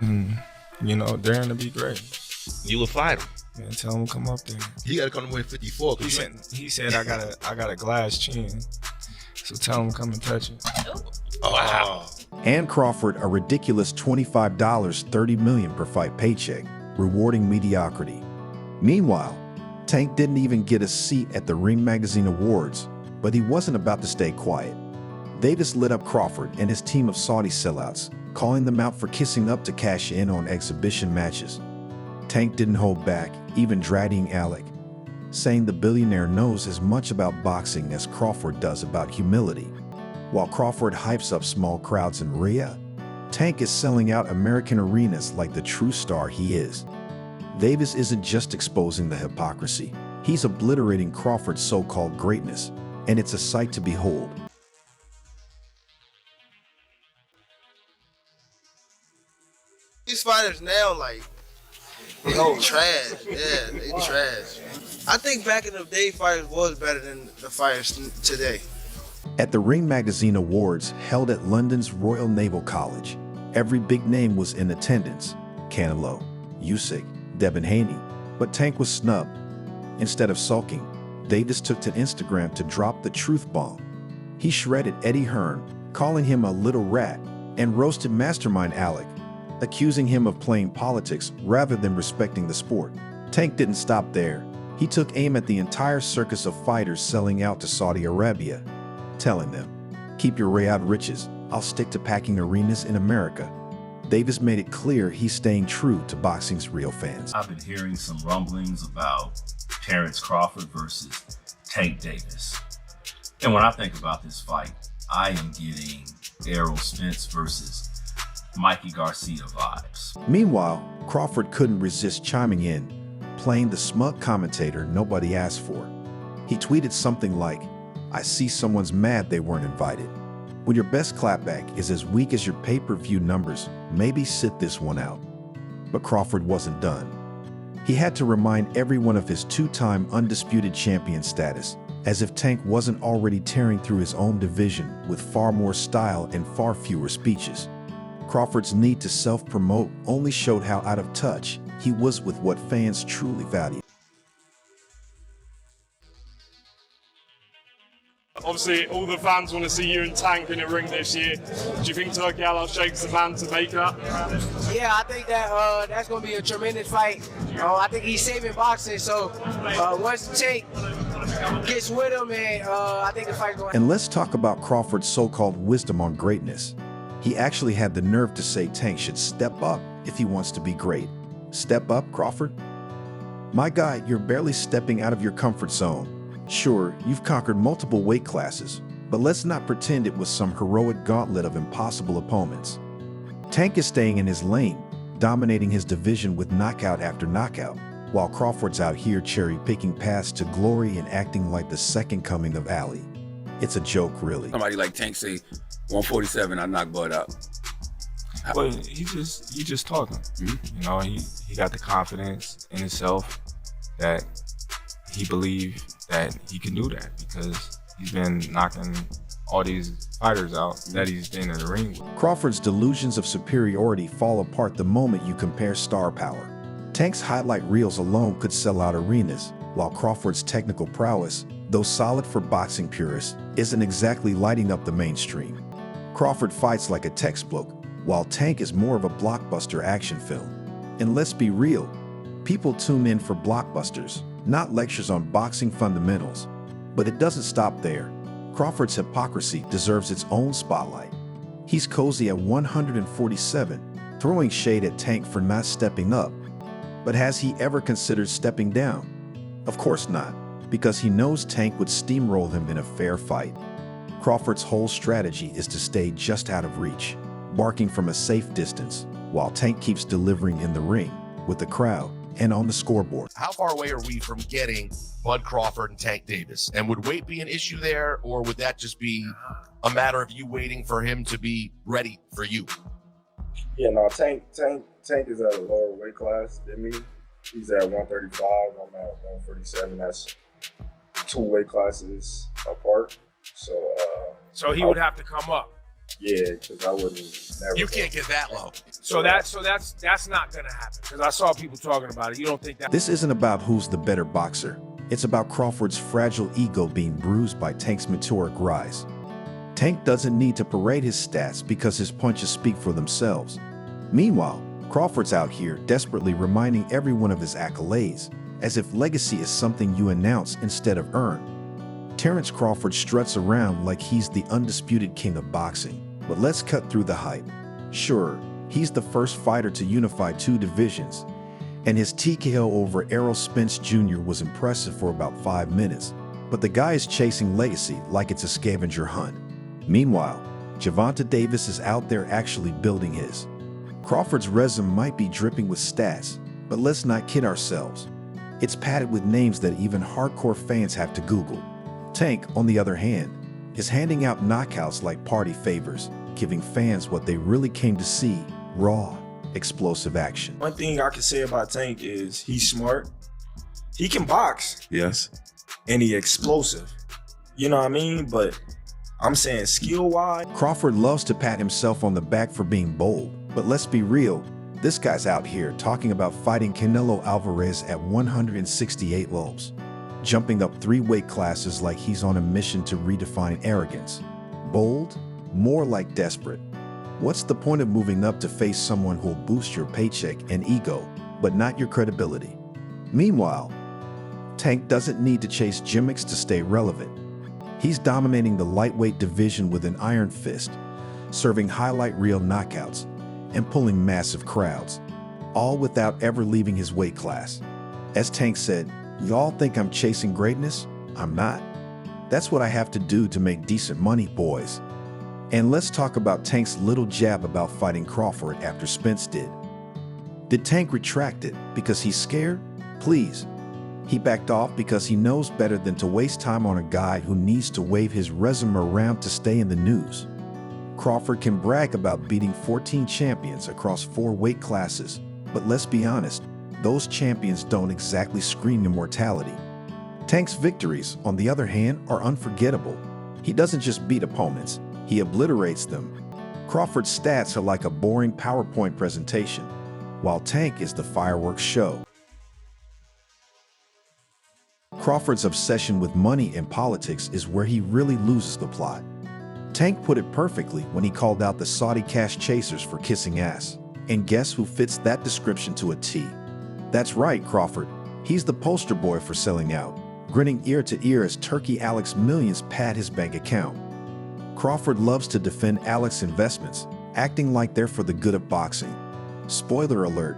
You know, daring to be great. You would fight him. Man, tell him to come up there. He got to come to win 54. He said I got a glass chin. So tell him to come and touch it. Oh, wow. And Crawford a ridiculous $25, $30 million per fight paycheck, rewarding mediocrity. Meanwhile, Tank didn't even get a seat at the Ring Magazine Awards, but he wasn't about to stay quiet. Davis lit up Crawford and his team of Saudi sellouts, calling them out for kissing up to cash in on exhibition matches. Tank didn't hold back, even dragging Alec, saying the billionaire knows as much about boxing as Crawford does about humility. While Crawford hypes up small crowds in Riyadh, Tank is selling out American arenas like the true star he is. Davis isn't just exposing the hypocrisy, he's obliterating Crawford's so-called greatness, and it's a sight to behold. These fighters now, like, they trash. Yeah, they trash. I think back in the day, fighters was better than the fighters today. At the Ring Magazine Awards held at London's Royal Naval College, every big name was in attendance. Canelo, Usyk, Devin Haney, but Tank was snubbed. Instead of sulking, Davis took to Instagram to drop the truth bomb. He shredded Eddie Hearn, calling him a little rat, and roasted Mastermind Alec, accusing him of playing politics rather than respecting the sport. Tank didn't stop there. He took aim at the entire circus of fighters selling out to Saudi Arabia, telling them, "Keep your Riyadh riches, I'll stick to packing arenas in America." Davis made it clear he's staying true to boxing's real fans. I've been hearing some rumblings about Terrence Crawford versus Tank Davis. And when I think about this fight, I am getting Errol Spence versus Mikey Garcia vibes. Meanwhile, Crawford couldn't resist chiming in, playing the smug commentator nobody asked for. He tweeted something like, "I see someone's mad they weren't invited. When your best clapback is as weak as your pay-per-view numbers, maybe sit this one out." But Crawford wasn't done. He had to remind everyone of his two-time undisputed champion status, as if Tank wasn't already tearing through his own division with far more style and far fewer speeches. Crawford's need to self-promote only showed how out of touch he was with what fans truly value. Obviously, all the fans want to see you and Tank in a ring this year. Do you think Turkey Al Sheikh's the man to make that? Yeah, I think that that's going to be a tremendous fight. I think he's saving boxing, so once Tank gets with him, and I think the fight's going to happen. And let's talk about Crawford's so-called wisdom on greatness. He actually had the nerve to say Tank should step up if he wants to be great. Step up, Crawford? My guy, you're barely stepping out of your comfort zone. Sure, you've conquered multiple weight classes, but let's not pretend it was some heroic gauntlet of impossible opponents. Tank is staying in his lane, dominating his division with knockout after knockout, while Crawford's out here cherry-picking paths to glory and acting like the second coming of Ali. It's a joke, really. Somebody like Tank say, 147, I knock Bud out. Well, he just talking. You know, he got the confidence in himself that he believed that he can do that because he's been knocking all these fighters out that he's been in the ring with. Crawford's delusions of superiority fall apart the moment you compare star power. Tank's highlight reels alone could sell out arenas, while Crawford's technical prowess, though solid for boxing purists, isn't exactly lighting up the mainstream. Crawford fights like a textbook, while Tank is more of a blockbuster action film. And let's be real, people tune in for blockbusters, not lectures on boxing fundamentals. But it doesn't stop there. Crawford's hypocrisy deserves its own spotlight. He's cozy at 147, throwing shade at Tank for not stepping up. But has he ever considered stepping down? Of course not, because he knows Tank would steamroll him in a fair fight. Crawford's whole strategy is to stay just out of reach, barking from a safe distance, while Tank keeps delivering in the ring, with the crowd, and on the scoreboard. How far away are we from getting Bud Crawford and Tank Davis? And would weight be an issue there, or would that just be a matter of you waiting for him to be ready for you? Yeah, no, Tank is at a lower weight class than me. He's at 135, I'm at 147. That's 2 weight classes apart. So he would have to come up. Yeah, because I wouldn't never. You can't get that low. So that's not gonna happen because I saw people talking about it. You don't think that? This isn't about who's the better boxer. It's about Crawford's fragile ego being bruised by Tank's meteoric rise. Tank doesn't need to parade his stats because his punches speak for themselves. Meanwhile, Crawford's out here desperately reminding everyone of his accolades, as if legacy is something you announce instead of earn. Terrence Crawford struts around like he's the undisputed king of boxing, but let's cut through the hype. Sure, he's the first fighter to unify two divisions, and his TKO over Errol Spence Jr. was impressive for about 5 minutes, but the guy is chasing legacy like it's a scavenger hunt. Meanwhile, Gervonta Davis is out there actually building his. Crawford's resume might be dripping with stats, but let's not kid ourselves. It's padded with names that even hardcore fans have to Google. Tank, on the other hand, is handing out knockouts like party favors, giving fans what they really came to see: raw, explosive action. One thing I can say about Tank is he's smart. He can box. Yes. And he's explosive. You know what I mean? But I'm saying skill-wise. Crawford loves to pat himself on the back for being bold, but let's be real, this guy's out here talking about fighting Canelo Alvarez at 168 lows, jumping up 3 weight classes like he's on a mission to redefine arrogance. Bold? More like desperate. What's the point of moving up to face someone who'll boost your paycheck and ego, but not your credibility? Meanwhile, Tank doesn't need to chase gimmicks to stay relevant. He's dominating the lightweight division with an iron fist, serving highlight reel knockouts, and pulling massive crowds, all without ever leaving his weight class. As Tank said, "Y'all think I'm chasing greatness? I'm not. That's what I have to do to make decent money, boys." And let's talk about Tank's little jab about fighting Crawford after Spence did. Did Tank retract it because he's scared? Please. He backed off because he knows better than to waste time on a guy who needs to wave his resume around to stay in the news. Crawford can brag about beating 14 champions across 4 weight classes, but let's be honest, those champions don't exactly scream immortality. Tank's victories, on the other hand, are unforgettable. He doesn't just beat opponents, he obliterates them. Crawford's stats are like a boring PowerPoint presentation, while Tank is the fireworks show. Crawford's obsession with money and politics is where he really loses the plot. Tank put it perfectly when he called out the Saudi cash chasers for kissing ass. And guess who fits that description to a T? That's right, Crawford. He's the poster boy for selling out, grinning ear to ear as Turkey Alex's millions pad his bank account. Crawford loves to defend Alex's investments, acting like they're for the good of boxing. Spoiler alert,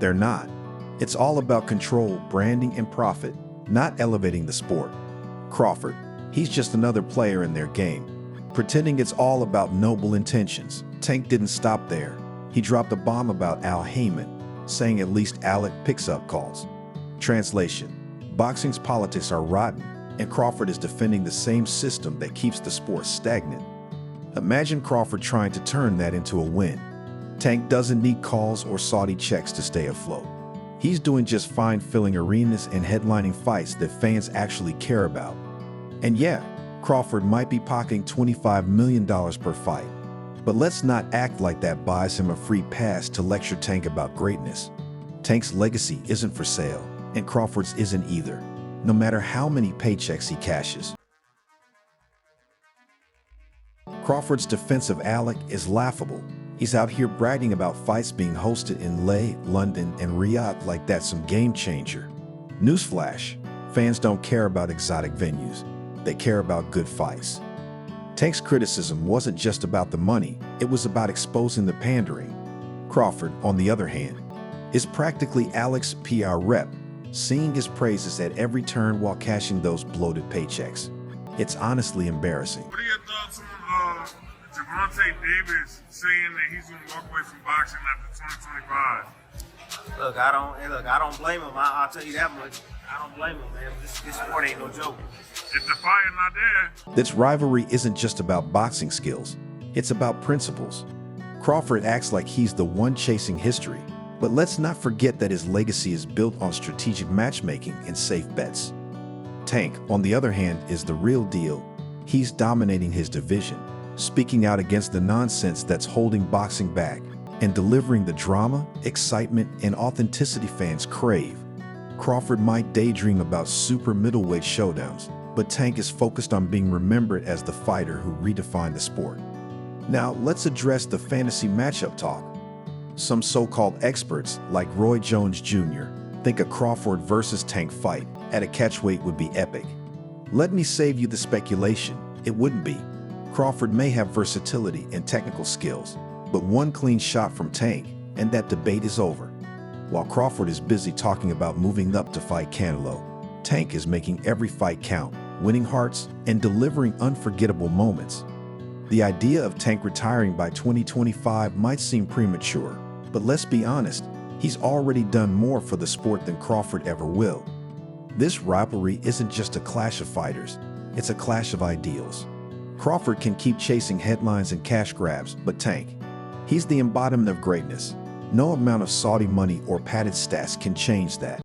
they're not. It's all about control, branding, and profit, not elevating the sport. Crawford, he's just another player in their game, pretending it's all about noble intentions. Tank didn't stop there. He dropped a bomb about Al Heyman, saying at least Alec picks up calls. Translation: boxing's politics are rotten, and Crawford is defending the same system that keeps the sport stagnant. Imagine Crawford trying to turn that into a win. Tank doesn't need calls or Saudi checks to stay afloat. He's doing just fine filling arenas and headlining fights that fans actually care about. And yeah, Crawford might be pocketing $25 million per fight, but let's not act like that buys him a free pass to lecture Tank about greatness. Tank's legacy isn't for sale, and Crawford's isn't either, no matter how many paychecks he cashes. Crawford's defense of Alec is laughable. He's out here bragging about fights being hosted in Leh, London, and Riyadh like that's some game changer. Newsflash, fans don't care about exotic venues. They care about good fights. Tank's criticism wasn't just about the money, it was about exposing the pandering. Crawford, on the other hand, is practically Alec's PR rep, singing his praises at every turn while cashing those bloated paychecks. It's honestly embarrassing. What are your thoughts on Gervonta Davis saying that he's going to walk away from boxing after 2025? Look, I don't blame him. I'll tell you that much. I don't blame him, man. This sport ain't no joke. If the fire not there. This rivalry isn't just about boxing skills. It's about principles. Crawford acts like he's the one chasing history, but let's not forget that his legacy is built on strategic matchmaking and safe bets. Tank, on the other hand, is the real deal. He's dominating his division, speaking out against the nonsense that's holding boxing back, and delivering the drama, excitement, and authenticity fans crave. Crawford might daydream about super middleweight showdowns, but Tank is focused on being remembered as the fighter who redefined the sport. Now, let's address the fantasy matchup talk. Some so-called experts, like Roy Jones Jr., think a Crawford versus Tank fight at a catchweight would be epic. Let me save you the speculation. It wouldn't be. Crawford may have versatility and technical skills, but one clean shot from Tank, and that debate is over. While Crawford is busy talking about moving up to fight Canelo, Tank is making every fight count, winning hearts, and delivering unforgettable moments. The idea of Tank retiring by 2025 might seem premature, but let's be honest, he's already done more for the sport than Crawford ever will. This rivalry isn't just a clash of fighters, it's a clash of ideals. Crawford can keep chasing headlines and cash grabs, but Tank, he's the embodiment of greatness. No amount of Saudi money or padded stats can change that.